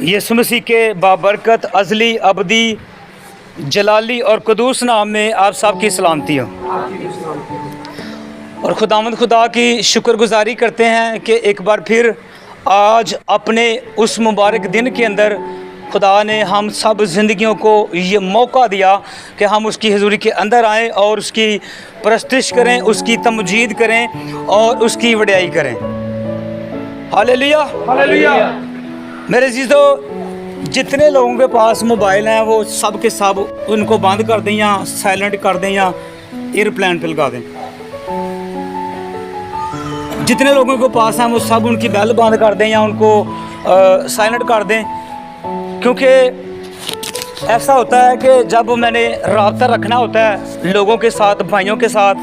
यीशु मसीह के बाबरकत अज़ली अबदी जलाली और कुदूस नाम में आप सब की सलामती हो। और खुदावंद खुदा की शुक्रगुजारी करते हैं कि एक बार फिर आज अपने उस मुबारक दिन के अंदर खुदा ने हम सब ज़िंदगियों को ये मौका दिया कि हम उसकी हुज़ूरी के अंदर आएँ और उसकी परस्तिश करें, उसकी तमजीद करें और उसकी वड्याई करें। Hallelujah hallelujah. मेरे अज़ीज़ों, जितने लोगों के पास मोबाइल हैं वो सब के सब उनको बंद कर दें या साइलेंट कर दें या एयरप्लेन पे लगा दें। जितने लोगों के पास हैं वो सब उनकी बेल बंद कर दें या उनको साइलेंट कर दें, क्योंकि ऐसा होता है कि जब मैंने राब्ता रखना होता है लोगों के साथ, भाइयों के साथ,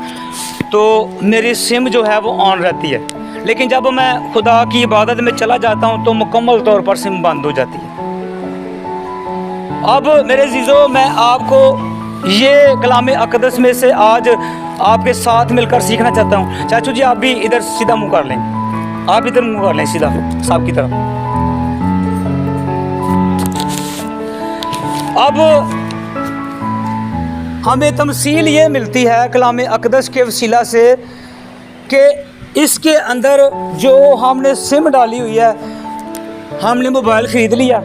तो मेरी सिम जो है वो ऑन रहती है, लेकिन जब मैं खुदा की इबादत में चला जाता हूँ तो मुकम्मल तौर पर सिम बंद हो जाती है। अब मेरे अज़ीज़ों, मैं आपको ये कलाम अक़दस में से आज आपके साथ मिलकर सीखना चाहता हूँ। चाचू जी, आप भी इधर सीधा मुँह कर लें, आप इधर मुँह कर लें सीधा साहब की तरफ। अब हमें तमसील ये मिलती है कलाम अक़दस के वसीला से कि इसके अंदर जो हमने सिम डाली हुई है, हमने मोबाइल ख़रीद लिया,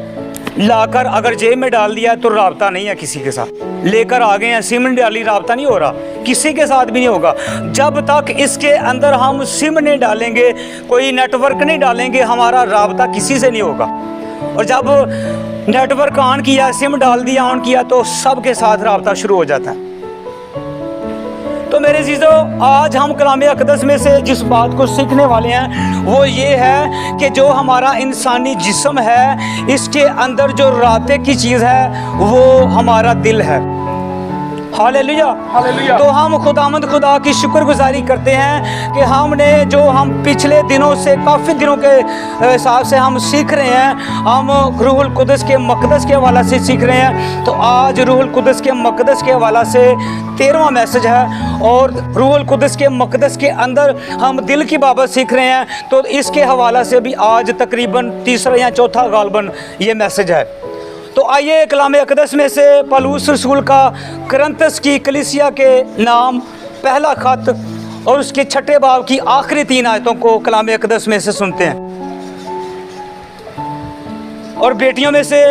लाकर अगर जेब में डाल दिया तो राब्ता नहीं है किसी के साथ। लेकर आ गए हैं, सिम नहीं डाली, राब्ता नहीं हो रहा, किसी के साथ भी नहीं होगा। जब तक इसके अंदर हम सिम नहीं डालेंगे, कोई नेटवर्क नहीं डालेंगे, हमारा राब्ता किसी से नहीं होगा। और जब नेटवर्क ऑन किया, सिम डाल दिया, ऑन किया, तो सबके साथ राब्ता शुरू हो जाता है। तो मेरे अज़ीज़ों, आज हम कलाम अक़दस में से जिस बात को सीखने वाले हैं वो ये है कि जो हमारा इंसानी जिस्म है, इसके अंदर जो राब्ते की चीज़ है वो हमारा दिल है। Hallelujah hallelujah. तो हम खुदावंद खुदा की शुक्रगुजारी करते हैं कि हमने जो हम पिछले दिनों से, काफ़ी दिनों के हिसाब से हम सीख रहे हैं, हम रूहुल कुद्दस के मक़दस के हवाला से सीख रहे हैं। तो आज रूहुल कुद्दस के मक़दस के हवाला से 13वां मैसेज है, और रूहुल कुद्दस के मक़दस के अंदर हम दिल की बाबत सीख रहे हैं। तो इसके हवाला से भी आज तकरीबन तीसरा या चौथा गालबन ये मैसेज है। तो आइए कलाम अक़दस में से पौलुस रसूल का कुरिन्थस की कलीसिया के नाम पहला ख़त और उसके 6ठे बाब की आखिरी 3 आयतों को कलाम अक़दस में से सुनते हैं। और बेटियों में से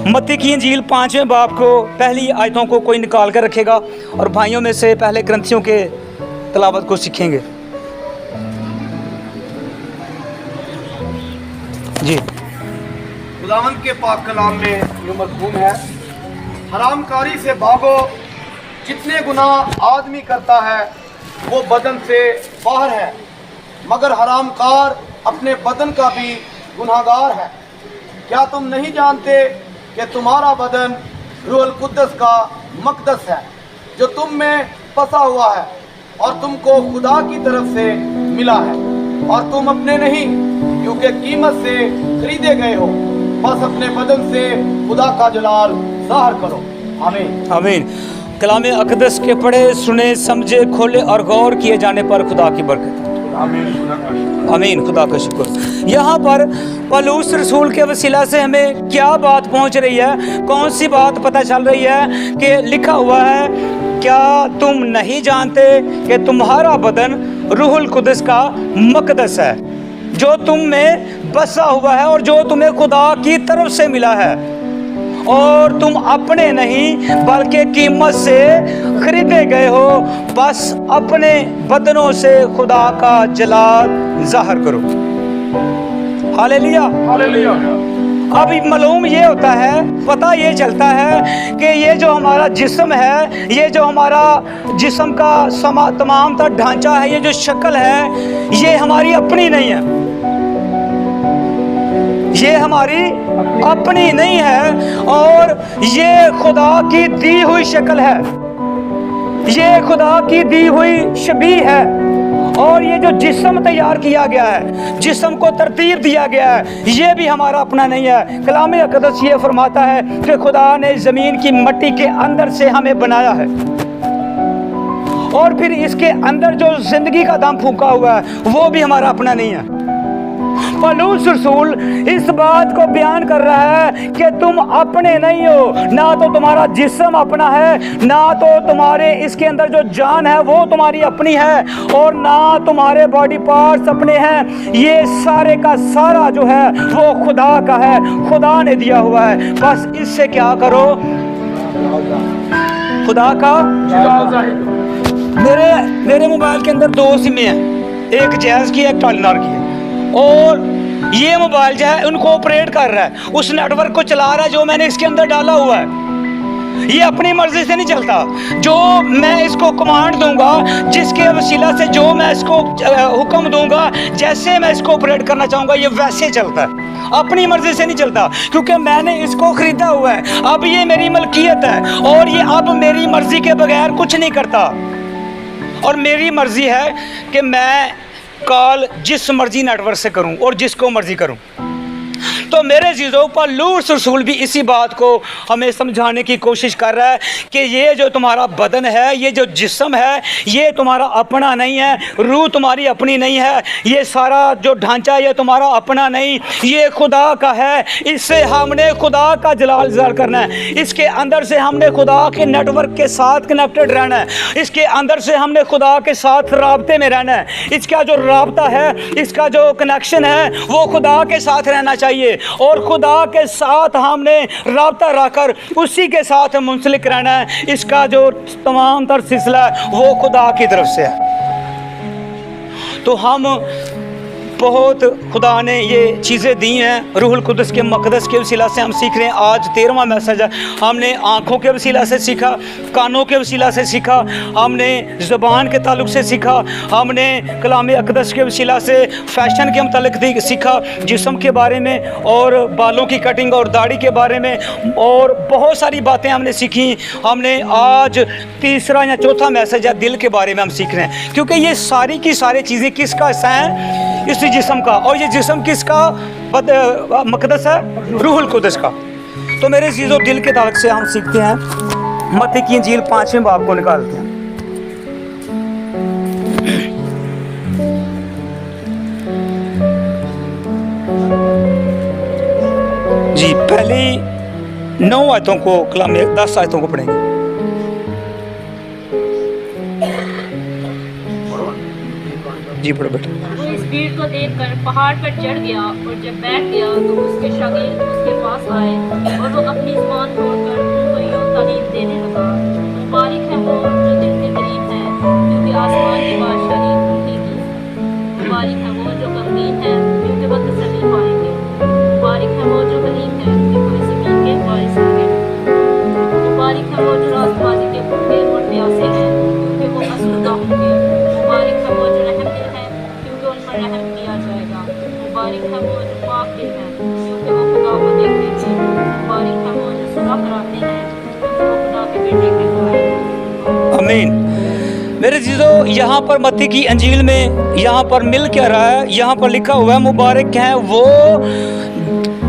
मत्ती की इंजील 5वें बाब को पहली आयतों को कोई निकाल कर रखेगा, और भाइयों में से पहले कुरिन्थियों के तलावत को सीखेंगे। जी, खुदावंद के पाक कलाम में जो मज़मून है, हरामकारी से भागो, जितने गुनाह आदमी करता है वो बदन से बाहर है, मगर हरामकार अपने बदन का भी गुनाहगार है। क्या तुम नहीं जानते कि तुम्हारा बदन रूहुल कुद्दस का मक़दस है, जो तुम में बसा हुआ है और तुमको खुदा की तरफ से मिला है, और तुम अपने नहीं क्योंकि कीमत से खरीदे गए हो। बस अपने बदन से खुदा का जलाल ज़ाहिर करो। आमीन आमीन। कलाम अक़दस के पढ़े, सुने, समझे, खोले और गौर किए जाने पर खुदा की बरकत। आमीन, खुदा का शुक्र। यहाँ पर पौलुस रसूल के वसीला से हमें क्या बात पहुँच रही है, कौन सी बात पता चल रही है कि लिखा हुआ है, क्या तुम नहीं जानते कि तुम्हारा बदन रूहुल कुद्दस का मक़दस है, जो तुम में बसा हुआ है और जो तुम्हें खुदा की तरफ से मिला है, और तुम अपने नहीं बल्कि कीमत से खरीदे गए हो। बस अपने बदनों से खुदा का जलाल ज़ाहिर करो। Hallelujah hallelujah. अब मालूम ये होता है, पता ये चलता है कि ये जो हमारा जिस्म है, ये जो हमारा जिस्म का तमाम तर ढांचा है, ये जो शक्ल है, ये हमारी अपनी नहीं है, ये हमारी अपनी नहीं है, और ये खुदा की दी हुई शक्ल है, ये खुदा की दी हुई शबीह है। और ये जो जिस्म तैयार किया गया है, जिस्म को तरतीब दिया गया है, ये भी हमारा अपना नहीं है। कलाम अक़दस ये फरमाता है कि खुदा ने ज़मीन की मिट्टी के अंदर से हमें बनाया है, और फिर इसके अंदर जो ज़िंदगी का दम फूंका हुआ है वो भी हमारा अपना नहीं है। पौलुस रसूल इस बात को बयान कर रहा है कि तुम अपने नहीं हो, ना तो तुम्हारा जिस्म अपना है, ना तो तुम्हारे इसके अंदर जो जान है वो तुम्हारी अपनी है, और ना तुम्हारे बॉडी पार्ट्स अपने हैं। ये सारे का सारा जो है वो खुदा का है, खुदा ने दिया हुआ है। बस इससे क्या करो, खुदा का। मेरे मोबाइल के अंदर 2 सिमें हैं, एक जैज़ की, एक टेलीनॉर की है, और ये मोबाइल जो है उनको ऑपरेट कर रहा है, उस नेटवर्क को चला रहा है जो मैंने इसके अंदर डाला हुआ है। ये अपनी मर्जी से नहीं चलता, जो मैं इसको कमांड दूंगा, जिसके वसीला से जो मैं इसको हुक्म दूंगा, जैसे मैं इसको ऑपरेट करना चाहूँगा ये वैसे चलता है, अपनी मर्जी से नहीं चलता, क्योंकि मैंने इसको खरीदा हुआ है। अब ये मेरी मलकियत है और ये अब मेरी मर्जी के बगैर कुछ नहीं करता, और मेरी मर्जी है कि मैं कॉल जिस मर्जी नेटवर्क से करूं और जिसको मर्जी करूं। तो मेरे चीज़ों पौलुस रसूल भी इसी बात को हमें समझाने की कोशिश कर रहा है कि ये जो तुम्हारा बदन है, ये जो जिस्म है, ये तुम्हारा अपना नहीं है, रूह तुम्हारी अपनी नहीं है, ये सारा जो ढांचा ये तुम्हारा अपना नहीं, ये खुदा का है। इससे हमने खुदा का जलाल ज़ाहिर करना है, इसके अंदर से हमने खुदा के नेटवर्क के साथ कनेक्टेड रहना है, इसके अंदर से हमने खुदा के साथ राब्ते में रहना है। इसका जो राब्ता है, इसका जो कनेक्शन है वो खुदा के साथ रहना चाहिए, और खुदा के साथ हमने राब्ता रखकर उसी के साथ मुंसलिक रहना है। इसका जो तमाम तर सिलसिला है वो खुदा की तरफ से है। तो हम बहुत खुदा ने ये चीज़ें दी हैं, रूहुल कुद्दस के मक़दस के वसीला से हम सीख रहे हैं। आज 13वां मैसेज है। हमने आँखों के वसीला से सीखा, कानों के वसीला से सीखा, हमने ज़बान के ताल्लुक से सीखा, हमने कलाम अक़दस के वसीला से फ़ैशन के मतलब सीखा, जिस्म के बारे में और बालों की कटिंग और दाढ़ी के बारे में, और बहुत सारी बातें हमने सीखी। हमने आज तीसरा या चौथा मैसेज है दिल के बारे में हम सीख रहे हैं, क्योंकि ये सारी की सारी चीज़ें किसका हिस्सा हैं? इसी जिस्म का, और ये जिस्म किसका मक़दस है? रूहुल कुद्दस का। तो मेरे चीज़ों दिल के ताल्लुक से हम सीखते हैं, मत्ती की इंजील 5वें बाब को निकालते हैं। जी पहली 9 आयतों को कलाम 10 आयतों को पढ़ेंगे। जी पढ़ो बेटा। वो इस भीड़ को देखकर पहाड़ पर चढ़ गया, और जब बैठ गया तो उसके शागिर्द उसके पास आए, और वो अपनी ज़ुबान तोड़कर उनको यूं तालीम देने लगा, मुबारक है वो जो दिल के करीब है, क्योंकि आसमान की बादशाही उनकी की। मुबारक है वो जो गमगीन है, क्योंकि वो तसल्ली पाएंगे। मुबारक है वो जो गरीब है, क्योंकि वो ज़मीन के वारिस होंगे। मुबारक है वो जो रास्तबाज़ी के भूखे और प्यासे हैं, क्योंकि वो आसूदा होंगे। मुबारक है वो जो रहम दिल है, क्योंकि उन पर रहम किया जाएगा। मुबारक है वो जो पाक दिल है, क्योंकि वो खुदा को देखेंगे। मुबारक है वो जो सुलह कराते हैं, क्योंकि वो खुदा के बेटे कहलाएंगे। आमीन। मेरे चीज़ों यहाँ पर मत्ती की अंजील में यहाँ पर मिल क्या रहा है? यहाँ पर लिखा हुआ है मुबारक हैं वो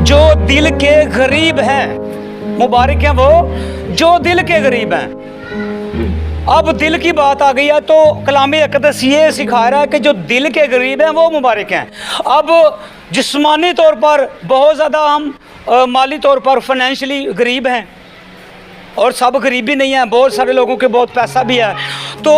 जो दिल के गरीब हैं। मुबारक हैं वो जो दिल के गरीब हैं। अब दिल की बात आ गई है तो कलाम अक़दस ये सिखा रहा है कि जो दिल के गरीब हैं वो मुबारक हैं। अब जिस्मानी तौर पर बहुत ज़्यादा हम माली तौर पर फाइनेंशियली गरीब हैं, और सब गरीब भी नहीं है, बहुत सारे लोगों के बहुत पैसा भी है। तो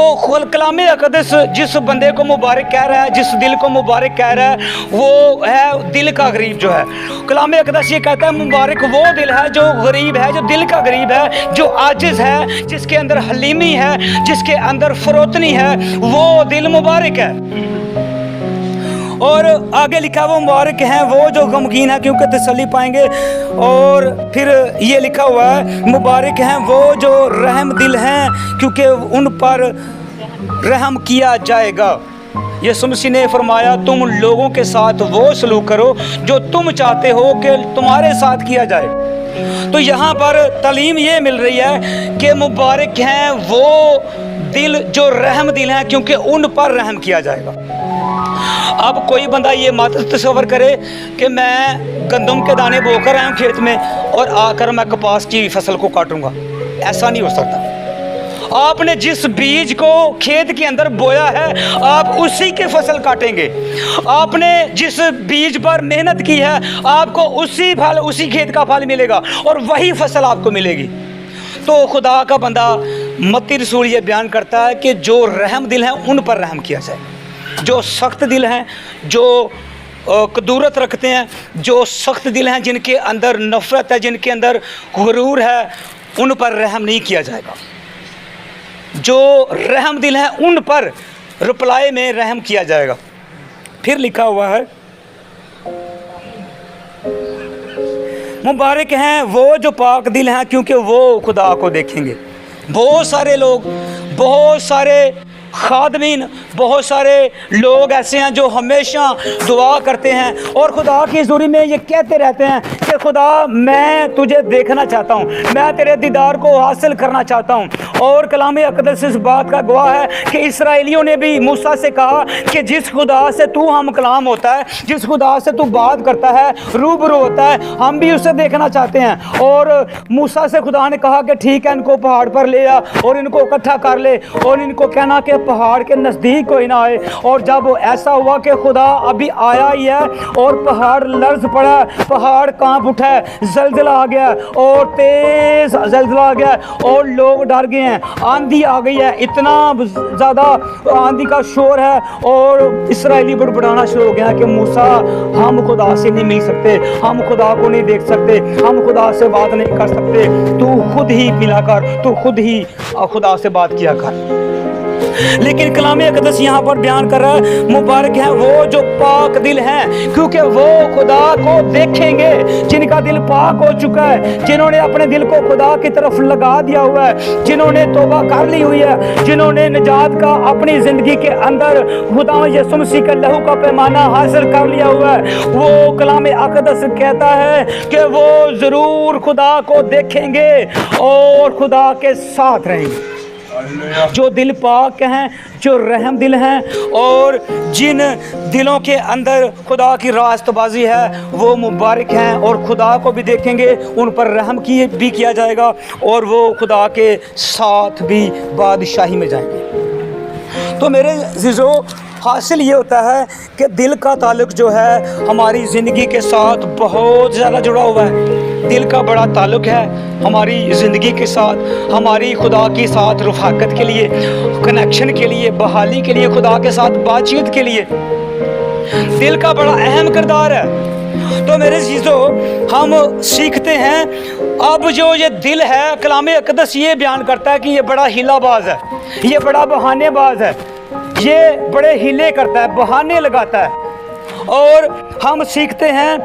कलाम अक़दस जिस बंदे को मुबारक कह रहा है, जिस दिल को मुबारक कह रहा है, वो है दिल का गरीब जो है। कलाम अक़दस ये कहता है मुबारक वो दिल है जो गरीब है, जो दिल का गरीब है, जो आजिज़ है, जिसके अंदर हलीमी है, जिसके अंदर फ़रोतनी है, वो दिल मुबारक है। और आगे लिखा वो मुबारक हैं वो जो गमगीन है, क्योंकि तसल्ली पाएंगे। और फिर ये लिखा हुआ है मुबारक हैं वो जो रहम दिल हैं, क्योंकि उन पर रहम किया जाएगा। यीशु मसीह ने फरमाया तुम लोगों के साथ वो सलूक करो जो तुम चाहते हो कि तुम्हारे साथ किया जाए। तो यहाँ पर तालीम ये मिल रही है कि मुबारक हैं वो दिल जो रहम दिल हैं, क्योंकि उन पर रहम किया जाएगा। अब कोई बंदा ये मत तस्वर करे कि मैं गंदम के दाने बोकर आया हूँ खेत में और आकर मैं कपास की फसल को काटूंगा, ऐसा नहीं हो सकता। आपने जिस बीज को खेत के अंदर बोया है आप उसी की फसल काटेंगे। आपने जिस बीज पर मेहनत की है आपको उसी फल, उसी खेत का फल मिलेगा और वही फसल आपको मिलेगी। तो खुदा का बंदा मत्ती रसूल ये बयान करता है कि जो रहम दिल हैं उन पर रहम किया जाए, जो सख्त दिल हैं, जो कदूरत रखते हैं, जो सख्त दिल हैं, जिनके अंदर नफ़रत है, जिनके अंदर गुरूर है, उन पर रहम नहीं किया जाएगा। जो रहम दिल हैं उन पर रिप्लाई में रहम किया जाएगा। फिर लिखा हुआ है, मुबारक हैं वो जो पाक दिल हैं क्योंकि वो खुदा को देखेंगे। बहुत सारे लोग, बहुत सारे खादमीन, बहुत सारे लोग ऐसे हैं जो हमेशा दुआ करते हैं और खुदा की हुज़ूरी में ये कहते रहते हैं कि खुदा मैं तुझे देखना चाहता हूँ, मैं तेरे दीदार को हासिल करना चाहता हूँ। और कलाम अक़दस इस बात का गवाह है कि इसराइलियों ने भी मूसा से कहा कि जिस खुदा से तू हम कलाम होता है, जिस खुदा से तू बात करता है, रूबरू होता है, हम भी उसे देखना चाहते हैं। और मूसा से खुदा ने कहा कि ठीक है, इनको पहाड़ पर ले आ और इनको इकट्ठा कर ले और इनको कहना कि पहाड़ के नज़दीक कोई ना आए। और जब ऐसा हुआ कि खुदा अभी आया ही है और पहाड़ लर्ज़ पड़ा, पहाड़ कांप उठा है, ज़लज़ला आ गया और तेज़ ज़लज़ला आ गया और लोग डर गए हैं, आंधी आ गई है, इतना ज़्यादा आंधी का शोर है और इसराइली बड़बड़ाना शुरू हो गया कि मूसा हम खुदा से नहीं मिल सकते, हम खुदा को नहीं देख सकते, हम खुदा से बात नहीं कर सकते, तू खुद ही मिला कर, तू खुद ही खुदा से बात किया कर। लेकिन कलाम अक़दस यहाँ पर बयान कर रहा है, मुबारक हैं वो जो पाक दिल हैं क्योंकि वो खुदा को देखेंगे। जिनका दिल पाक हो चुका है, जिन्होंने अपने दिल को खुदा की तरफ लगा दिया हुआ है, जिन्होंने तौबा कर ली हुई है, जिन्होंने निजात का अपनी ज़िंदगी के अंदर खुदा यीशु मसीह के लहू का पैमाना हासिल कर लिया हुआ है, वो कलाम अक़दस कहता है कि वो ज़रूर खुदा को देखेंगे और खुदा के साथ रहेंगे। जो दिल पाक हैं, जो रहम दिल हैं और जिन दिलों के अंदर खुदा की रास्तबाजी है वो मुबारक हैं और खुदा को भी देखेंगे, उन पर रहम भी किया जाएगा और वो खुदा के साथ भी बादशाही में जाएंगे। तो मेरे अज़ीज़ों, हासिल ये होता है कि दिल का ताल्लुक़ जो है हमारी ज़िंदगी के साथ बहुत ज़्यादा जुड़ा हुआ है। दिल का बड़ा ताल्लुक़ है हमारी ज़िंदगी के साथ, हमारी खुदा के साथ रफ़ाकत के लिए, कनेक्शन के लिए, बहाली के लिए, खुदा के साथ बातचीत के लिए दिल का बड़ा अहम किरदार है। तो मेरे अज़ीज़ों, हम सीखते हैं अब जो ये दिल है, कलाम अक़दस ये बयान करता है कि ये बड़ा हीलाबाज है, ये बड़ा बहानेबाज है, ये बड़े हीले करता है, बहाने लगाता है। और हम सीखते हैं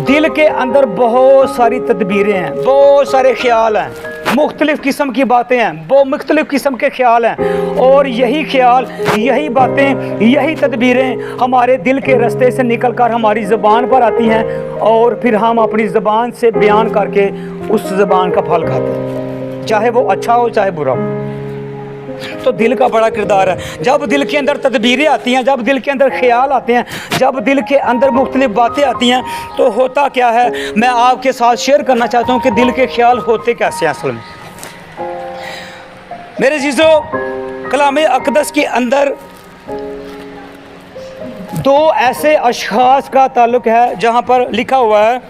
दिल के अंदर बहुत सारी तदबीरें हैं, बहुत सारे ख्याल हैं, मुख्तलिफ़ किस्म की बातें हैं, बहुत मुख्तलिफ़ किस्म के ख्याल हैं और यही ख्याल, यही बातें, यही तदबीरें हमारे दिल के रास्ते से निकल कर हमारी ज़बान पर आती हैं और फिर हम अपनी ज़बान से बयान करके उस ज़बान का फल खाते हैं, चाहे वो अच्छा हो चाहे बुरा हो। तो दिल का बड़ा किरदार है। जब दिल के अंदर तदबीरें आती हैं, जब दिल के अंदर ख्याल आते हैं, जब दिल के अंदर मुख्तलिफ बातें आती हैं, तो होता क्या है, मैं आपके साथ शेयर करना चाहता हूँ कि दिल के ख्याल होते कैसे हैं असल में। मेरे अज़ीज़ों, कलाम अक़दस के अंदर दो ऐसे अशख़ास का ताल्लुक़ है जहाँ पर लिखा हुआ है,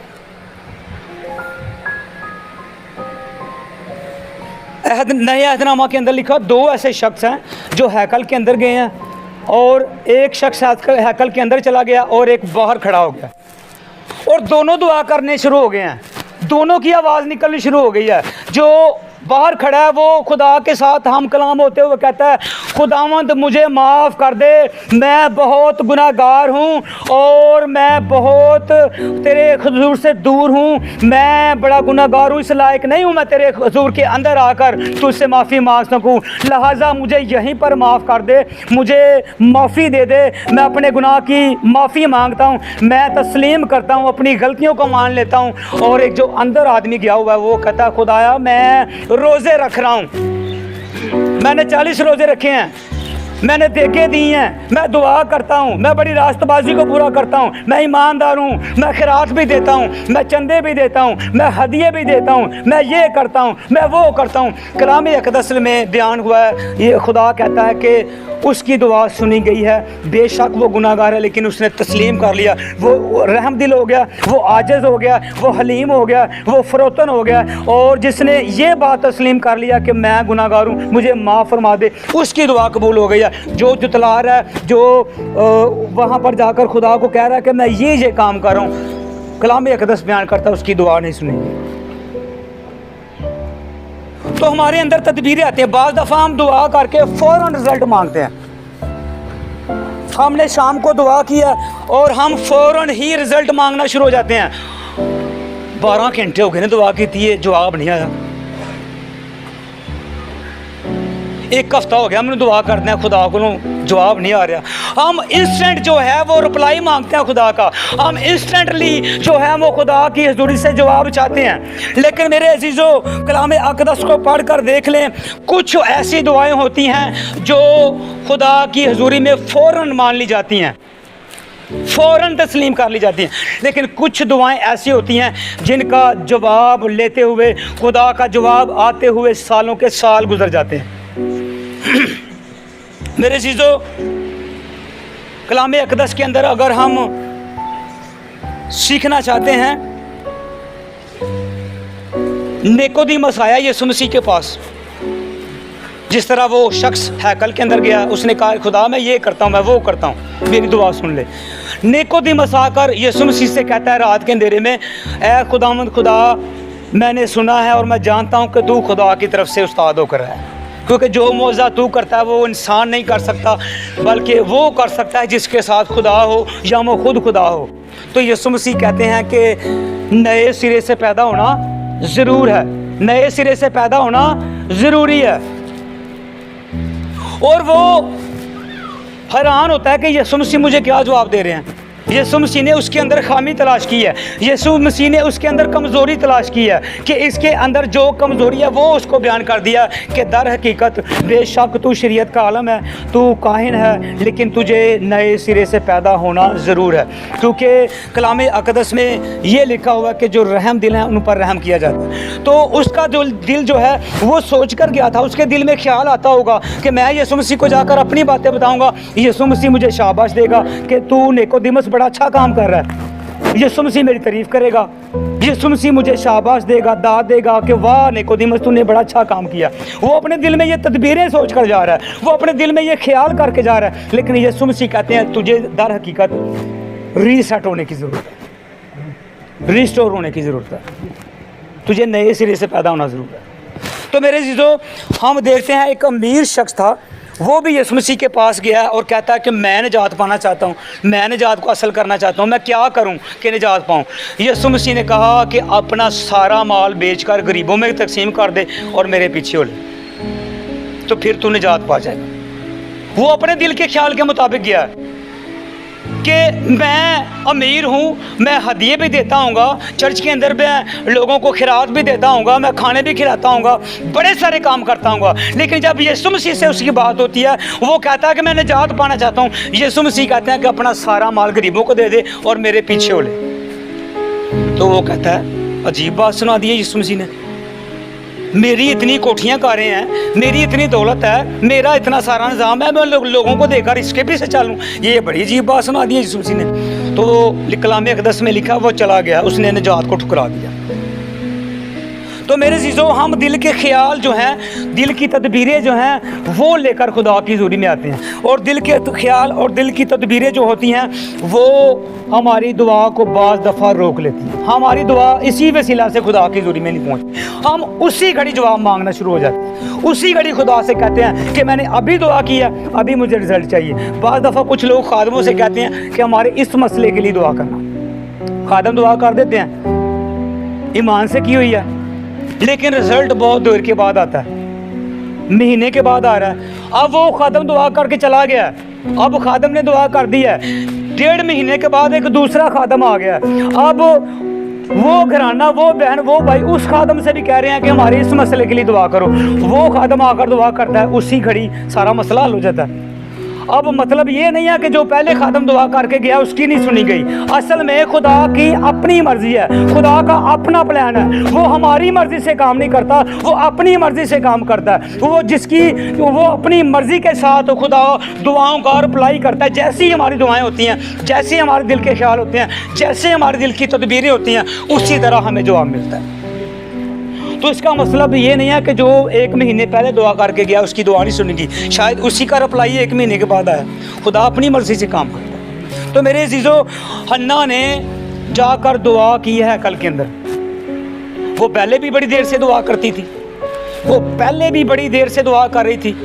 नए अहदनामा के अंदर लिखा, दो ऐसे शख्स हैं जो हैकल के अंदर गए हैं और एक शख्स हैकल के अंदर चला गया और एक बाहर खड़ा हो गया और दोनों दुआ करने शुरू हो गए हैं, दोनों की आवाज़ निकलनी शुरू हो गई है। जो बाहर खड़ा है वो खुदा के साथ हम कलाम होते हुए कहता है, खुदावंद मुझे माफ़ कर दे, मैं बहुत गुनाहगार हूँ और मैं बहुत तेरे हुजूर से दूर हूँ, मैं बड़ा गुनाहगार हूँ, इस लायक नहीं हूँ मैं तेरे हुजूर के अंदर आकर तुझसे माफ़ी मांग सकूँ, लिहाजा मुझे यहीं पर माफ़ कर दे, मुझे माफ़ी दे दे, मैं अपने गुनाह की माफ़ी मांगता हूँ, मैं तस्लीम करता हूँ, अपनी गलतियों को मान लेता हूँ। और एक जो अंदर आदमी गया हुआ है वो कहता है, खुदाया मैं रोज़े रख रहा हूँ, मैंने 40 रोज़े रखे हैं, मैंने देखे दी हैं, मैं दुआ करता हूँ, मैं बड़ी रास्तबाजी को पूरा करता हूँ, मैं ईमानदार हूँ, मैं खैरात भी देता हूँ, मैं चंदे भी देता हूँ, मैं हदिये भी देता हूँ, मैं ये करता हूँ, मैं वो करता हूँ। कलाम अक़दस में बयान हुआ है, ये खुदा कहता है कि उसकी दुआ सुनी गई है। बेशक वो गुनाहगार है लेकिन उसने तस्लीम कर लिया, वो रहम दिल हो गया, वो आजिज़ हो गया, वो हलीम हो गया, वो फरोतन हो गया। और जिसने ये बात तस्लीम कर लिया कि मैं गुनाहगार हूँ, मुझे माफ़ फरमा दे, उसकी दुआ कबूल हो गई है। जो जुतला रहा है, जो वहाँ पर जाकर खुदा को कह रहा है कि मैं ये काम कर रहा हूँ, कलाम अक़दस बयान करता है उसकी दुआ नहीं सुनेगी। तो हमारे अंदर तदबीरें आती हैं। बाज़ दफ़ा हम दुआ करके फ़ौरन रिज़ल्ट मांगते हैं। हमने शाम को दुआ किया और हम फ़ौरन ही रिज़ल्ट मांगना शुरू हो जाते हैं। 12 घंटे हो गए ना दुआ की थी, जवाब नहीं आया। 1 हफ्ता हो गया हमने दुआ करते हैं, खुदा को जवाब नहीं आ रहा। हम इंस्टेंट जो है वो रिप्लाई मांगते हैं खुदा का, हम इंस्टेंटली जो है वो खुदा की हजूरी से जवाब चाहते हैं। लेकिन मेरे अजीज़ों, कलाम अक़दस को पढ़ कर देख लें, कुछ ऐसी दुआएं होती हैं जो खुदा की हजूरी में फ़ौरन मान ली जाती हैं, फ़ौरन तस्लीम कर ली जाती हैं। लेकिन कुछ दुआएं ऐसी होती हैं जिनका जवाब लेते हुए, खुदा का जवाब आते हुए सालों के साल गुजर जाते हैं। मेरे चीज़ों, कलाम अक़दस के अंदर अगर हम सीखना चाहते हैं, निकोदेमुस आया यीशु मसीह के पास। जिस तरह वो शख्स हैकल के अंदर गया, उसने कहा खुदा मैं ये करता हूँ, मैं वो करता हूँ, मेरी दुआ सुन ले। निकोदेमुस आकर यीशु मसीह से कहता है रात के अंधेरे में, ऐ खुदावंद खुदा, मैंने सुना है और मैं जानता हूँ कि तू खुदा की तरफ से उस्ताद होकर है, क्योंकि जो मौज़ा तू करता है वो इंसान नहीं कर सकता, बल्कि वो कर सकता है जिसके साथ खुदा हो या वो खुद खुदा हो। तो यीशु मसीह कहते हैं कि नए सिरे से पैदा होना ज़रूर है, नए सिरे से पैदा होना ज़रूरी है। और वो हैरान होता है कि यीशु मसीह मुझे क्या जवाब दे रहे हैं। यीशु मसीह ने उसके अंदर खामी तलाश की है, यीशु मसीह ने उसके अंदर कमज़ोरी तलाश की है कि इसके अंदर जो कमज़ोरी है वो उसको बयान कर दिया कि दर हकीकत बेशक तू शरीयत का आलम है, तू काहिन है, लेकिन तुझे नए सिरे से पैदा होना ज़रूर है। क्योंकि कलाम अक़दस में ये लिखा हुआ है कि जो रहम दिल हैं उन पर रहम किया जाता है। तो उसका जो दिल जो है वो सोच कर गया था, उसके दिल में ख्याल आता होगा कि मैं यीशु मसीह को जाकर अपनी बातें बताऊँगा, यीशु मसीह मुझे शाबाश देगा कि तू निकोदेमुस बड़ा अच्छा काम कर रहा है, यीशु मसीह मेरी तारीफ करेगा, यीशु मसीह मुझे शाबाश देगा, दाद देगा कि वाह निकोदेमुस तूने बड़ा अच्छा काम किया। वो अपने दिल में ये तदबीरें सोच कर जा रहा है, वो अपने दिल में ये ख्याल करके जा रहा है। लेकिन यीशु मसीह कहते हैं तुझे दर हकीकत रीसेट होने की ज़रूरत है, रिस्टोर होने की ज़रूरत है, तुझे नए सिरे से पैदा होना ज़रूर है। तो मेरे चीज़ों, हम देखते हैं एक अमीर शख्स था, वो भी यीशु मसीह के पास गया और कहता है कि मैं निजात पाना चाहता हूँ, मैं निजात को हासिल करना चाहता हूँ, मैं क्या करूँ कि निजात पाऊँ। यीशु मसीह ने कहा कि अपना सारा माल बेचकर गरीबों में तकसीम कर दे और मेरे पीछे हो ले, तो फिर तू निजात पा जाएगा। वो अपने दिल के ख्याल के मुताबिक गया कि मैं अमीर हूँ, मैं हदिये भी देता हूँगा, चर्च के अंदर मैं लोगों को खिरात भी देता हूँगा, मैं खाने भी खिलाता हूँगा, बड़े सारे काम करता हूँगा। लेकिन जब यीशु मसीह से उसकी बात होती है, वो कहता है कि मैं निजात पाना चाहता हूँ। यीशु मसीह कहते हैं कि अपना सारा माल गरीबों को दे दे और मेरे पीछे हो ले। तो वो कहता है, अजीब बात सुना दी है यीशु मसीह ने, मेरी इतनी कोठियाँ कारें हैं, मेरी इतनी दौलत है, मेरा इतना सारा निज़ाम है, मैं लोगों को देकर इसके पीछे चलूँ, ये बड़ी अजीब बात सुना दी है यीशु मसीह ने। तो कलाम अक़दस में लिखा वो चला गया, उसने निजात को ठुकरा दिया। तो मेरे चीज़ों, हम दिल के ख्याल जो हैं, दिल की तदबीरें जो हैं, वो लेकर खुदा की हज़ूरी में आते हैं। और दिल के ख्याल और दिल की तदबीरें जो होती हैं वो हमारी दुआ को बाज़ दफ़ा रोक लेती हैं। हमारी दुआ इसी वसीला से खुदा की हज़ूरी में नहीं पहुँचती, हम उसी घड़ी जवाब मांगना शुरू हो जाते हैं, उसी घड़ी खुदा से कहते हैं कि मैंने अभी दुआ किया, अभी मुझे रिज़ल्ट चाहिए। बाज़ दफ़ा कुछ लोग खादमों से कहते हैं कि हमारे इस मसले के लिए दुआ करना, खादम दुआ कर देते हैं, ईमान से की हुई है, लेकिन रिजल्ट बहुत देर के बाद आता है, महीने के बाद आ रहा है। अब वो खादम दुआ करके चला गया, अब खादम ने दुआ कर दी है, 1.5 महीने के बाद एक दूसरा खादम आ गया। अब वो घराना, वो बहन, वो भाई उस खादम से भी कह रहे हैं कि हमारे इस मसले के लिए दुआ करो। वो खादम आकर दुआ करता है, उसी घड़ी सारा मसला हल हो जाता है। अब मतलब ये नहीं है कि जो पहले खादम दुआ करके गया उसकी नहीं सुनी गई। असल में खुदा की अपनी मर्जी है, खुदा का अपना प्लान है। वो हमारी मर्जी से काम नहीं करता, वो अपनी मर्जी से काम करता है। वो अपनी मर्जी के साथ खुदा दुआओं का रिप्लाई करता है। जैसी हमारी दुआएं होती हैं, जैसे हमारे दिल के ख्याल होते हैं, जैसे हमारे दिल की तदबीरें होती हैं, उसी तरह हमें जवाब मिलता है। तो इसका मतलब ये नहीं है कि जो 1 महीने पहले दुआ करके गया उसकी दुआ नहीं सुनेगी, शायद उसी का रिप्लाई 1 महीने के बाद आया। खुदा अपनी मर्जी से काम करता है। तो मेरे अजीज़ों, हन्ना ने जाकर दुआ की है कल के अंदर। वो पहले भी बड़ी देर से दुआ करती थी, वो पहले भी बड़ी देर से दुआ कर रही थी,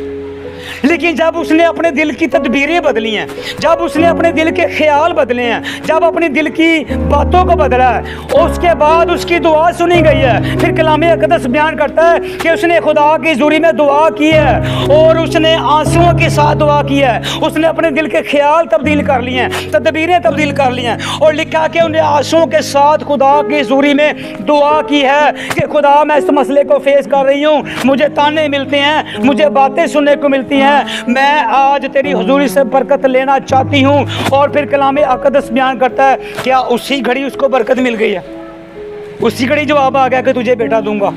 लेकिन जब उसने अपने दिल की तदबीरें बदली हैं, जब उसने अपने दिल के ख्याल बदले हैं, जब अपने दिल की बातों को बदला है, उसके बाद उसकी दुआ सुनी गई है। फिर कलाम अक़दस बयान करता है कि उसने खुदा की हुज़ूरी में दुआ की है और उसने आंसुओं के साथ दुआ की है। उसने अपने दिल के ख्याल तब्दील कर लिए हैं, तदबीरें तब्दील कर ली हैं, और लिखा कि उन्हें आंसुओं के साथ खुदा की हुज़ूरी में दुआ की है कि खुदा मैं इस मसले को फेस कर रही हूँ, मुझे ताने मिलते हैं, मुझे बातें सुनने को मिलती हैं, मैं आज तेरी हुजूरी से बरकत लेना चाहती हूँ। और फिर कलाम अक़दस बयान करता है, क्या उसी घड़ी उसको बरकत मिल गई है? उसी घड़ी जवाब आ गया कि तुझे बेटा दूंगा,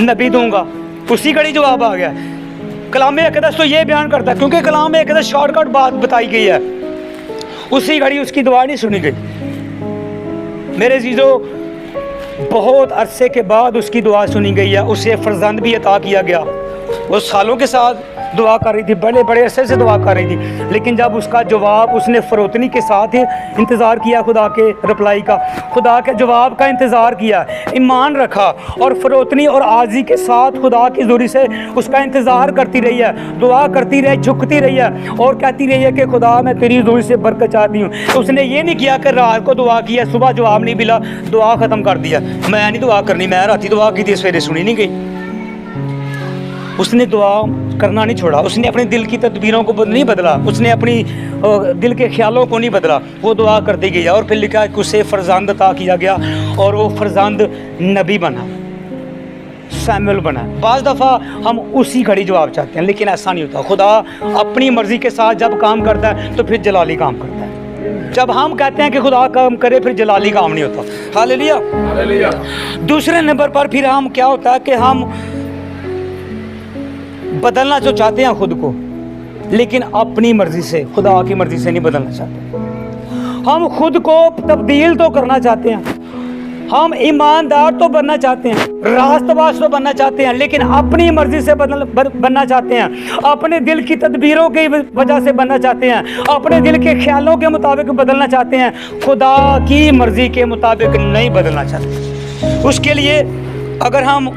नबी दूंगा, उसी घड़ी जवाब आ गया। कलाम अक़दस तो ये बयान करता है, क्योंकि कलाम अक़दस शॉर्टकट बात बताई गई है, उसी घड़ी उसकी दुआ नहीं सुनी गई। मेरे अज़ीज़ों, बहुत अरसे के बाद उसकी दुआ सुनी गई है, उसे फर्जंद भी अता किया गया। वो सालों के साथ दुआ कर रही थी, बड़े बड़े अरसे से दुआ कर रही थी, लेकिन जब उसका जवाब, उसने फ़रोतनी के साथ इंतज़ार किया खुदा के रिप्लाई का, खुदा के जवाब का इंतज़ार किया, ईमान रखा और फ़रोतनी और आजी के साथ खुदा की हुज़ूरी से उसका इंतज़ार करती रही है, दुआ करती रही, झुकती रही है और कहती रही है कि खुदा मैं तेरी हुज़ूरी से बरकत चाहती हूँ। उसने ये नहीं किया कि रात को दुआ किया, सुबह जवाब नहीं मिला, दुआ ख़त्म कर दिया, मैं नहीं दुआ करनी, मैं राती दुआ की थी, सवेरे सुनी नहीं गई। उसने दुआ करना नहीं छोड़ा, उसने अपने दिल की तदबीरों को नहीं बदला, उसने अपनी दिल के ख्यालों को नहीं बदला, वो दुआ करती गई। और फिर लिखा कि उसे फर्जंद अता किया गया और वो फर्जंद नबी बना, सैमुअल बना। बाज़ दफ़ा हम उसी घड़ी जवाब चाहते हैं, लेकिन ऐसा नहीं होता। खुदा अपनी मर्ज़ी के साथ जब काम करता है तो फिर जलाली काम करता है। जब हम कहते हैं कि खुदा काम करे, फिर जलाली काम नहीं होता। Hallelujah, hallelujah. दूसरे नंबर पर फिर हम क्या होता है कि हम बदलना जो चाहते हैं खुद को, लेकिन अपनी मर्जी से, खुदा की मर्जी से नहीं बदलना चाहते। हम खुद को तब्दील तो करना चाहते हैं, हम ईमानदार तो बनना चाहते हैं, रास्तबाज तो बनना चाहते हैं, लेकिन अपनी मर्जी से बनना चाहते हैं, अपने दिल की तदबीरों की वजह से बनना चाहते हैं, अपने दिल के ख्यालों के मुताबिक बदलना चाहते हैं, खुदा की मर्जी के मुताबिक नहीं बदलना चाहते। उसके लिए अगर हम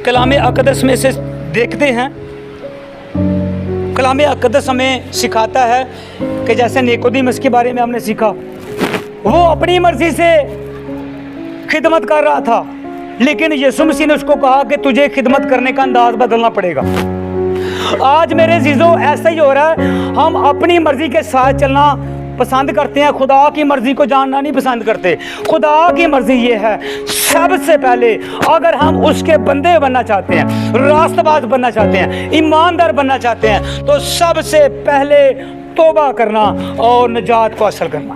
कलाम अक़दस में से देखते हैं, कलाम अक़दस हमें सिखाता है कि जैसे निकोदेमुस के बारे में हमने सीखा, वो अपनी मर्जी से खिदमत कर रहा था, लेकिन यीशु मसीह ने उसको कहा कि तुझे खिदमत करने का अंदाज बदलना पड़ेगा। आज मेरे अज़ीज़ों ऐसा ही हो रहा है, हम अपनी मर्जी के साथ चलना पसंद करते हैं, खुदा की मर्जी को जानना नहीं पसंद करते। खुदा की मर्जी ये है, सबसे पहले अगर हम उसके बंदे बनना चाहते हैं, रास्तबाज बनना चाहते हैं, ईमानदार बनना चाहते हैं, तो सबसे पहले तौबा करना और निजात को हासिल करना,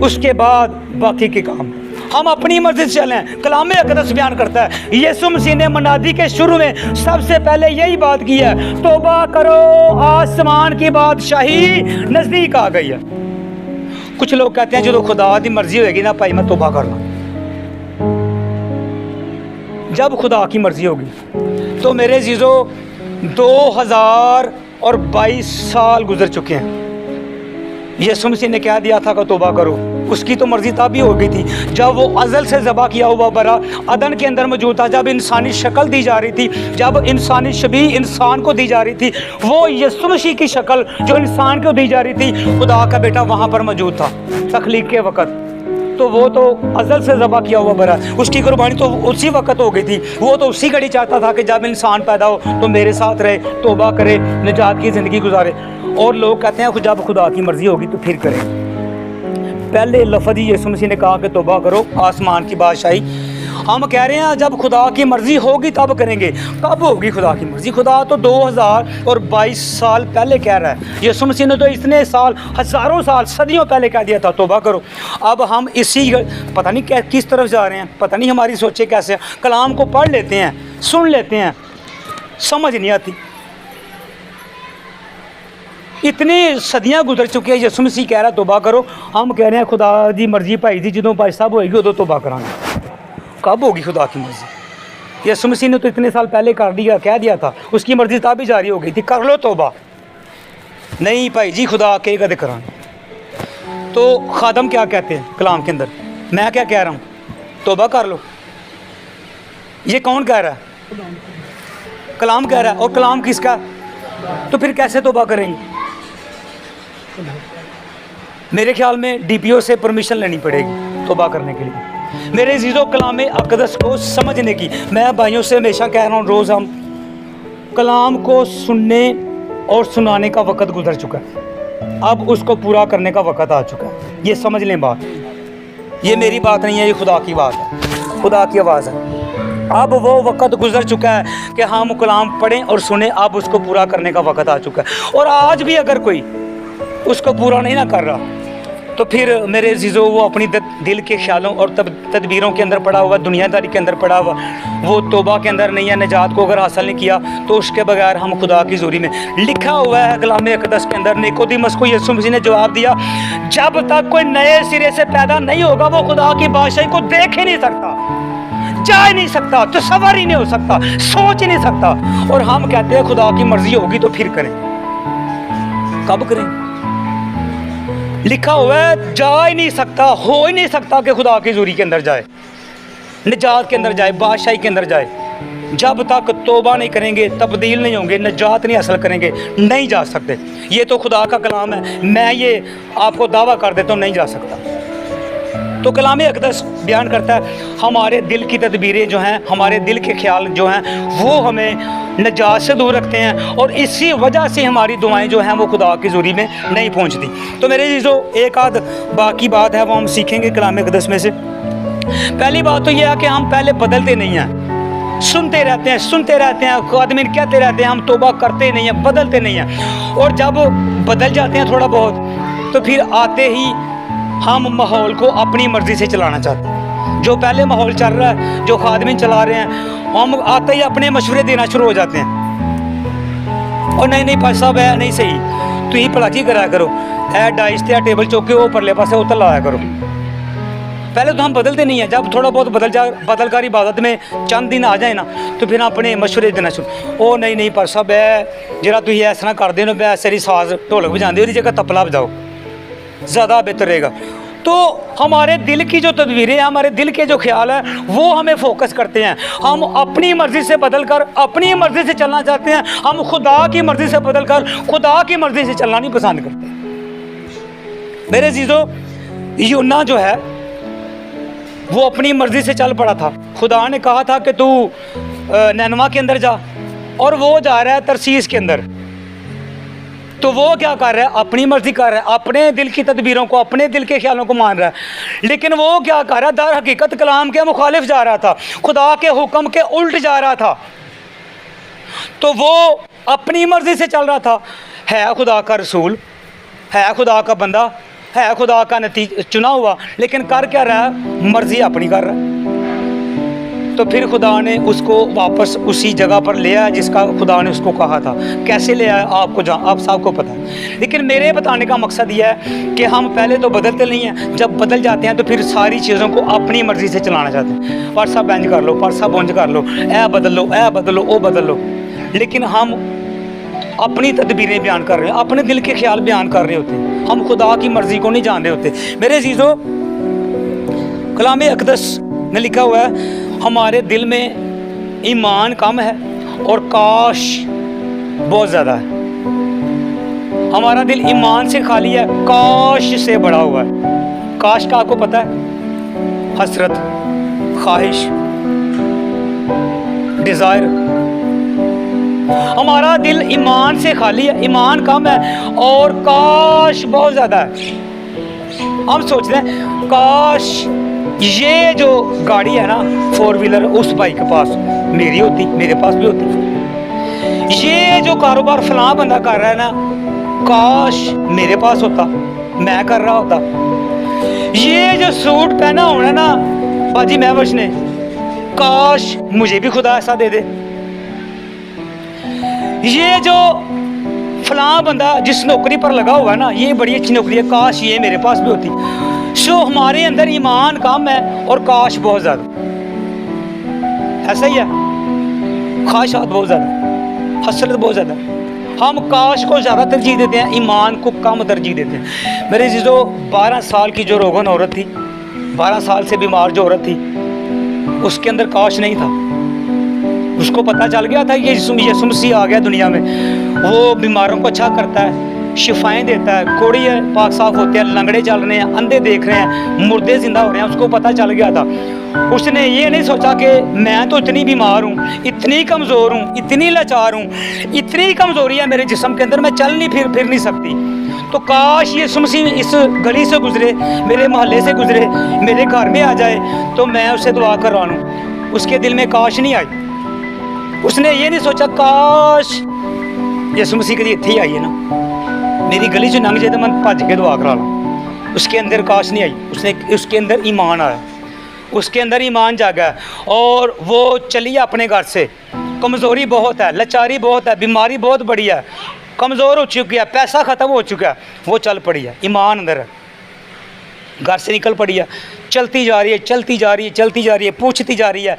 उसके बाद बाकी के काम। हम अपनी मर्जी से चलें। कलाम अक़दस बयान करता है, यीशु मसीह ने मनादी के शुरू में सबसे पहले यही बात की है, तौबा करो, आसमान की बादशाही नज़दीक आ गई है। कुछ लोग कहते हैं जो खुदा की मर्जी होगी ना भाई मैं तौबा करना। जब खुदा की मर्जी होगी तो मेरे अज़ीज़ों 2022 साल गुजर चुके हैं। यीशु मसीह ने क्या दिया था कि तौबा करो, उसकी तो मर्जी तब भी हो गई थी जब वो अज़ल से ज़बा किया हुआ बरा अदन के अंदर मौजूद था, जब इंसानी शक्ल दी जा रही थी, जब इंसानी शबीह इंसान को दी जा रही थी, वो यीशु मसीह की शक्ल जो इंसान को दी जा रही थी, खुदा का बेटा वहाँ पर मौजूद था तख्लीक के वक़्त। तो वो तो अज़ल से ज़बा किया हुआ बरा, उसकी कुर्बानी तो उसी वक़्त हो गई थी। वो तो उसी घड़ी चाहता था कि जब इंसान पैदा हो तो मेरे साथ रहे, तौबा करे, निजात की ज़िंदगी गुजारे। और लोग कहते हैं जब खुदा की मर्ज़ी होगी तो फिर करें। पहले लफ्ज़ ही यीशु मसीह ने कहा कि तौबा करो, आसमान की बादशाही हम कह रहे हैं जब खुदा की मर्ज़ी होगी तब करेंगे। कब होगी खुदा की मर्ज़ी? खुदा तो 2022 साल पहले कह रहा है। यीशु मसीह ने तो इतने साल, हज़ारों साल, सदियों पहले कह दिया था तौबा करो। अब हम इसी पता नहीं किस तरफ जा रहे हैं, पता नहीं हमारी सोचें कैसे। कलाम को पढ़ लेते हैं, सुन लेते हैं, समझ नहीं आती। इतनी सदियां गुजर चुकी है, यीशु मसीह कह रहा है तौबा करो। हम कह रहे हैं खुदा दी मर्ज़ी भाई जी जो भाई साहब होएगी उदों तौबा करांगे। कब होगी खुदा की मर्ज़ी? यीशु मसीह ने तो इतने साल पहले कर दिया, कह दिया था, उसकी मर्ज़ी तब भी जारी हो गई थी, कर लो तौबा। नहीं भाई जी खुदा कहेगा तो करांगे। तो खादम क्या कहते हैं कलाम के अंदर? मैं क्या कह रहा हूँ? तौबा कर लो। ये कौन कह रहा है? कलाम कह रहा है। और कलाम किसका? तो फिर कैसे तौबा करेंगे? मेरे ख्याल में डीपीओ से परमिशन लेनी पड़ेगी तौबा करने के लिए। मेरे अज़ीज़ों, कलाम अक़दस को समझने की मैं भाइयों से हमेशा कह रहा हूँ, रोज़ हम कलाम को सुनने और सुनाने का वक़्त गुजर चुका है, अब उसको पूरा करने का वक़्त आ चुका है। ये समझ लें बात, ये मेरी बात नहीं है, ये खुदा की बात है, खुदा की आवाज़ है। अब वो वक़्त गुजर चुका है कि हम कलाम पढ़ें और सुने, अब उसको पूरा करने का वक़्त आ चुका है। और आज भी अगर कोई उसको पूरा नहीं ना कर रहा तो फिर मेरे अज़ीज़ों वो अपनी दिल के ख्यालों और तदबीरों के अंदर पड़ा हुआ, दुनियादारी के अंदर पड़ा हुआ, वो तौबा के अंदर नहीं है। निजात को अगर हासिल नहीं किया तो उसके बगैर हम खुदा की ज़ूरी में। लिखा हुआ है कलाम अक़दस के अंदर, निकोदेमुस को यीशु मसीह ने जवाब दिया, जब तक कोई नए सिरे से पैदा नहीं होगा वो खुदा की बादशाही को देख ही नहीं सकता, जा ही नहीं सकता, तसव्वुर ही नहीं हो सकता, सोच ही नहीं सकता। और हम कहते हैं खुदा की मर्ज़ी होगी तो फिर करें। कब करें? लिखा हुआ है जा ही नहीं सकता, हो ही नहीं सकता कि खुदा की ज़ूरी के अंदर जाए, निजात के अंदर जाए, बादशाही के अंदर जाए। जब तक तौबा नहीं करेंगे, तब्दील नहीं होंगे, निजात नहीं हासिल करेंगे, नहीं जा सकते। ये तो खुदा का कलाम है, मैं ये आपको दावा कर देता हूँ, नहीं जा सकता। तो कलाम अक़दस बयान करता है हमारे दिल की तदबीरें जो हैं, हमारे दिल के ख्याल जो हैं वो हमें निजात से दूर रखते हैं, और इसी वजह से हमारी दुआएं जो हैं वो खुदा की ज़ूरी में नहीं पहुंचती। तो मेरे चीज़ों, एक आध बाकी बात है वो हम सीखेंगे कलाम अक़दस में से। पहली बात तो यह है कि हम पहले बदलते नहीं हैं, सुनते रहते हैं, आदमी कहते रहते हैं, हम तौबा करते नहीं हैं, बदलते नहीं हैं। और जब बदल जाते हैं थोड़ा बहुत तो फिर आते ही हम माहौल को अपनी मर्ज़ी से चलाना चाहते हैं। जो पहले माहौल चल रहा है, जो खादमिन चला रहे हैं, हम आते ही अपने मशवरे देना शुरू हो जाते हैं। और नहीं पास साहब है नहीं सही, तो ही भलाजी करा करो, ए डाइस ते टेबल चौके वो परले पासे उतर लाया करो। पहले तो हम बदलते नहीं हैं। जब थोड़ा बहुत बदलकर इबादत में चंद दिन आ जाए ना तो फिर अपने मशवरे देना शुरू। ओ नहीं पर साहब है जरा तुम इस तरह कर देना, बै सारी साज ढोलक बजाते हो, जगह तबला बजाओ, ज़्यादा बेहतर रहेगा। तो हमारे दिल की जो तदबीरें हैं, हमारे दिल के जो ख्याल हैं वो हमें फोकस करते हैं। हम अपनी मर्ज़ी से बदल कर अपनी मर्ज़ी से चलना चाहते हैं, हम खुदा की मर्ज़ी से बदल कर खुदा की मर्ज़ी से चलना नहीं पसंद करते। मेरे अज़ीज़ों, यूना जो है वो अपनी मर्ज़ी से चल पड़ा था। खुदा ने कहा था कि तू नैनवा के अंदर जा, और वो जा रहा है तरसीस के अंदर। तो वो क्या कर रहा है? अपनी मर्ज़ी कर रहा है, अपने दिल की तदबीरों को, अपने दिल के ख्यालों को मान रहा है। लेकिन वो क्या कर रहा है? दर हकीकत कलाम के मुखालिफ जा रहा था, खुदा के हुक्म के उल्ट जा रहा था। तो वो अपनी मर्ज़ी से चल रहा था। है खुदा का रसूल, है खुदा का बंदा, है खुदा का चुना हुआ, लेकिन कर क्या रहा है? मर्ज़ी अपनी कर रहा है। तो फिर खुदा ने उसको वापस उसी जगह पर ले आया जिसका खुदा ने उसको कहा था। कैसे ले आया आप सबको पता है। लेकिन मेरे बताने का मकसद यह है कि हम पहले तो बदलते नहीं हैं, जब बदल जाते हैं तो फिर सारी चीज़ों को अपनी मर्ज़ी से चलाना चाहते हैं। व्हाट्सअप बेंच कर लो, व्हाट्सअप बंज कर लो, ऐ बदल लो, ऐ बदल लो, वो बदल लो। लेकिन हम अपनी तदबीरें बयान कर रहे हैं, अपने दिल के ख्याल बयान कर रहे होते हैं, हम खुदा की मर्ज़ी को नहीं जान रहे होते। मेरे अज़ीज़ों, कलाम अक़दस में लिखा हुआ है हमारे दिल में ईमान कम है और काश बहुत ज़्यादा है। हमारा दिल ईमान से खाली है, काश से बड़ा हुआ है। काश का आपको पता है? हसरत, ख्वाहिश, डिज़ायर। हमारा दिल ईमान से खाली है, ईमान कम है और काश बहुत ज़्यादा है। हम सोचते हैं काश ये जो गाड़ी है ना 4 व्हीलर, उस भाई के पास मेरी होती, मेरे पास भी होती। ये जो कारोबार फलां बंदा कर रहा है ना, काश मेरे पास होता, मैं कर रहा होता। ये जो सूट पहना होना है ना बाजी महवश ने, काश मुझे भी खुदा ऐसा दे दे। ये जो फलां बंदा जिस नौकरी पर लगा हुआ है ना, ये बड़ी अच्छी नौकरी है, काश ये मेरे पास भी होती। सो हमारे अंदर ईमान कम है और काश बहुत ज़्यादा, ऐसा ही है। ख्वाहिशात बहुत ज़्यादा, हसरत बहुत ज़्यादा। हम काश को ज़्यादा तरजीह देते हैं, ईमान को कम तरजीह देते हैं। मेरे चीज़ों 12 साल की जो रोगन औरत थी, 12 साल से बीमार जो औरत थी, उसके अंदर काश नहीं था। उसको पता चल गया था ये यीशु मसीह आ गया दुनिया में, वो बीमारों को अच्छा करता है, शिफाएं देता है, कोड़ी है पाक साफ होते हैं, लंगड़े चल रहे हैं, अंधे देख रहे हैं, मुर्दे जिंदा हो रहे हैं। उसको पता चल गया था। उसने ये नहीं सोचा कि मैं तो इतनी बीमार हूँ, इतनी कमज़ोर हूँ, इतनी लाचार हूँ, इतनी कमज़ोरी है मेरे जिस्म के अंदर, मैं चल नहीं फिर नहीं सकती। तो काश ये मसीह इस गली से गुजरे, मेरे मोहल्ले से गुजरे, मेरे घर में आ जाए तो मैं उससे दुआ करवा लूँ। उसके दिल में काश नहीं आई। उसने ये नहीं सोचा काश यीशु मसीह कभी इत्थे ही आई है ना, मेरी गली से लंघ जाए तो मैं भज के दुआ करा लूँ। उसके अंदर काश नहीं आई, उसके अंदर ईमान आया, उसके अंदर ईमान जागा और वो चली अपने घर से। कमज़ोरी बहुत है, लाचारी बहुत है, बीमारी बहुत बड़ी है, कमज़ोर हो चुकी है, पैसा ख़त्म हो चुका है, वो चल पड़ी है, ईमान अंदर है। घर से निकल पड़ी है, चलती जा रही है, चलती जा रही है, चलती जा रही है, पूछती जा रही है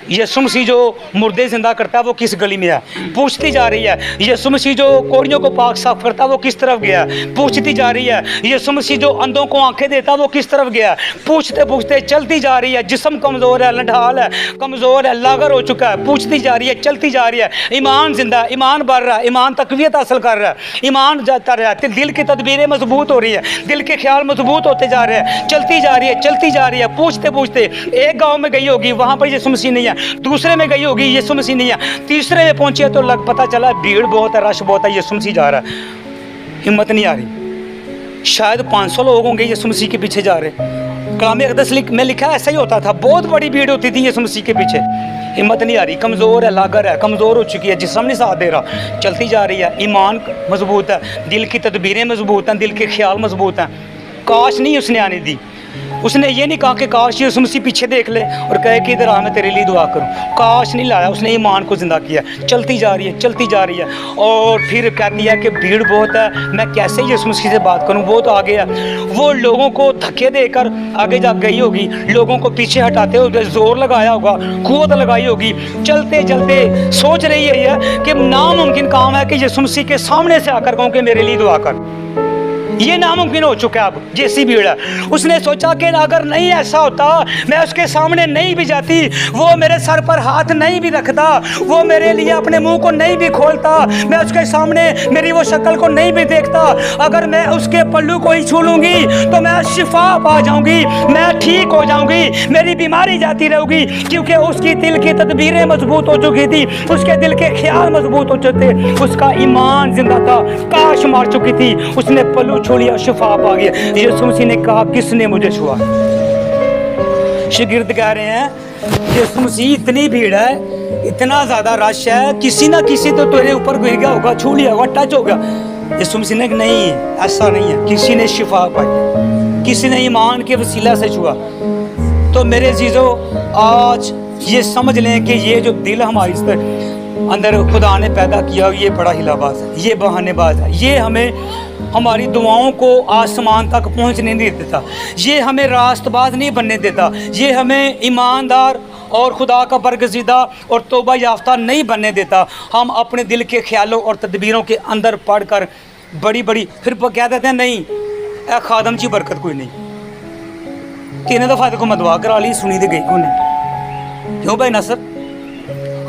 यीशु मसीह जो मुर्दे जिंदा करता है वो किस गली में है। पूछती जा रही है यीशु मसीह जो कोड़ियों को पाक साफ करता है वो किस तरफ गया। पूछती जा रही है यीशु मसीह जो अंधों को आंखें देता है वो किस तरफ गया। पूछते पूछते चलती जा रही है, जिस्म कमज़ोर है, लंढाल है, कमज़ोर है, लागर हो चुका है, पूछती जा रही है, चलती जा रही है। ईमान जिंदा है, ईमान बढ़ रहा है, ईमान तकवीत हासिल कर रहा है, ईमान जाता रहा है, दिल की तदबीरें मजबूत हो रही है, दिल के ख्याल मजबूत होते जा रहे हैं। चलती जा रही है, चलती जा रही है। पूछते पूछते एक गाँव में गई होगी, वहाँ पर यीशु मसीह नहीं है, दूसरे में गई होगी, यीशु मसीह नहीं है, तीसरे में पहुंची है तो पता चला भीड़ बहुत है, रश बहुत है, यीशु मसीह जा रहा है। हिम्मत नहीं आ रही। शायद 500 लोग होंगे यीशु मसीह के पीछे जा रहे। कलाम अक़दस में लिखा ऐसा ही होता था, बहुत बड़ी भीड़ होती थी यीशु मसीह के पीछे। हिम्मत नहीं आ रही, कमज़ोर है, लागर है, कमज़ोर हो चुकी है, जिस्म नहीं साथ दे रहा, चलती जा रही है। ईमान मजबूत है, दिल की तदबीरें मजबूत हैं, दिल के ख्याल मजबूत हैं। काश नहीं उसने आने दी। उसने ये नहीं कहा कि काश यीशु मसीह पीछे देख ले और कहे कि इधर आ मैं तेरे लिए दुआ करूं। काश नहीं लाया, उसने ईमान को जिंदा किया। चलती जा रही है, चलती जा रही है और फिर कहती है कि भीड़ बहुत है, मैं कैसे यीशु मसीह से बात करूं, बहुत आगे है। वो लोगों को धक्के देकर आगे जा गई होगी, लोगों को पीछे हटाते हुए जोर लगाया होगा, कुव्वत लगाई होगी। चलते चलते सोच रही है कि नामुमकिन काम है कि यीशु मसीह के सामने से आकर कहूँ कि मेरे लिए दुआ कर। ये नामुमकिन हो चुका है अब, जैसी भीड़ है। उसने सोचा कि अगर नहीं ऐसा होता, मैं उसके सामने नहीं भी जाती, वो मेरे सर पर हाथ नहीं भी रखता, वो मेरे लिए अपने मुंह को नहीं भी खोलता, मैं उसके सामने मेरी वो शक्ल को नहीं भी देखता, अगर मैं उसके पल्लू को ही छू लूँगी तो मैं शिफा पा जाऊँगी, मैं ठीक हो जाऊँगी, मेरी बीमारी जाती रहूँगी, क्योंकि उसकी दिल की तदबीरें मजबूत हो चुकी थी, उसके दिल के ख्याल मजबूत हो चुके थे, उसका ईमान जिंदा था। काश मार चुकी थी, उसने पल्लू छू लिया, शिफा पा गया। यीशु मसीह ने कहा किसने मुझे छुआ। शागिर्द कह रहे हैं यीशु मसीह इतनी भीड़ है, इतना ज़्यादा रश है, किसी ना किसी तो तेरे ऊपर गिर गया होगा, छू लिया होगा, टच हो गया। यीशु मसीह ने नहीं, ऐसा नहीं है, किसी ने शिफा पाई, किसी ने ईमान के वसीला से छुआ। तो मेरे अजीजों, आज ये समझ लें कि ये जो दिल हमारी अंदर खुदा ने पैदा किया, ये बड़ा हिलाबाज है, ये बहानेबाज है, ये हमें हमारी दुआओं को आसमान तक पहुंचने नहीं देता, ये हमें रास्तबाज नहीं बनने देता, ये हमें ईमानदार और खुदा का बरगज़ीदा और तौबा याफ्ता नहीं बनने देता। हम अपने दिल के ख्यालों और तदबीरों के अंदर पढ़कर बड़ी बड़ी फिर कह देते हैं नहीं ए खादम की बरकत कोई नहीं। 3 दफ़ा देखो मैं दुआ करा ली, सुनी तो गई को नहीं। क्यों भाई नसर,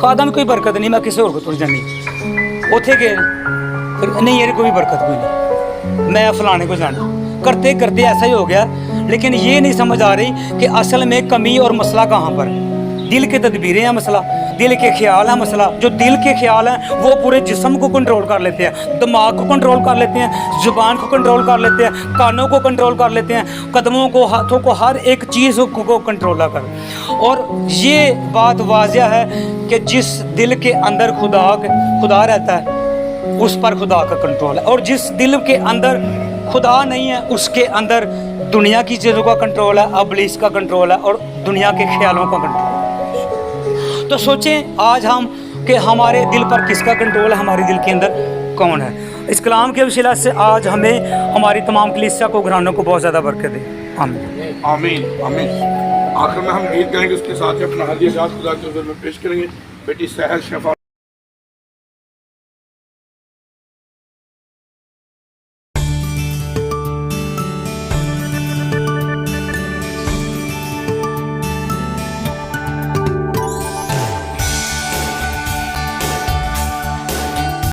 खादम कोई बरकत नहीं, मैं किसी और को तुर जानी उथे गए फिर नहीं, ये कोई बरकत कोई नहीं, मैं फलाने को जाना। करते करते ऐसा ही हो गया, लेकिन ये नहीं समझ आ रही कि असल में कमी और मसला कहाँ पर है। दिल के तदबीरें हैं मसला, दिल के ख्याल है मसला। जो दिल के ख्याल हैं वो पूरे जिस्म को कंट्रोल कर लेते हैं, दिमाग को कंट्रोल कर लेते हैं, ज़ुबान को कंट्रोल कर लेते हैं, कानों को कंट्रोल कर लेते हैं, कदमों को, हाथों को, हर एक चीज़ को कंट्रोल कर। और ये बात वाज़िया है कि जिस दिल के अंदर खुदा रहता है उस पर खुदा का कंट्रोल है, और जिस दिल के अंदर खुदा नहीं है उसके अंदर दुनिया की चीज़ों का कंट्रोल है, इब्लीस का कंट्रोल है और दुनिया के ख्यालों का कंट्रोल है। तो सोचें आज हम कि हमारे दिल पर किसका कंट्रोल है, हमारे दिल के अंदर कौन है। इस कलाम के वसीला से आज हमें हमारी तमाम कलीसिया को, घरानों को बहुत ज़्यादा बरकत दे। आमीन आमीन आमीन। आखिर में हम गीत गाएंगे, उसके साथ ही अपना हदीया खुदा के हुज़ूर में पेश करेंगे। बेटी सहर शफा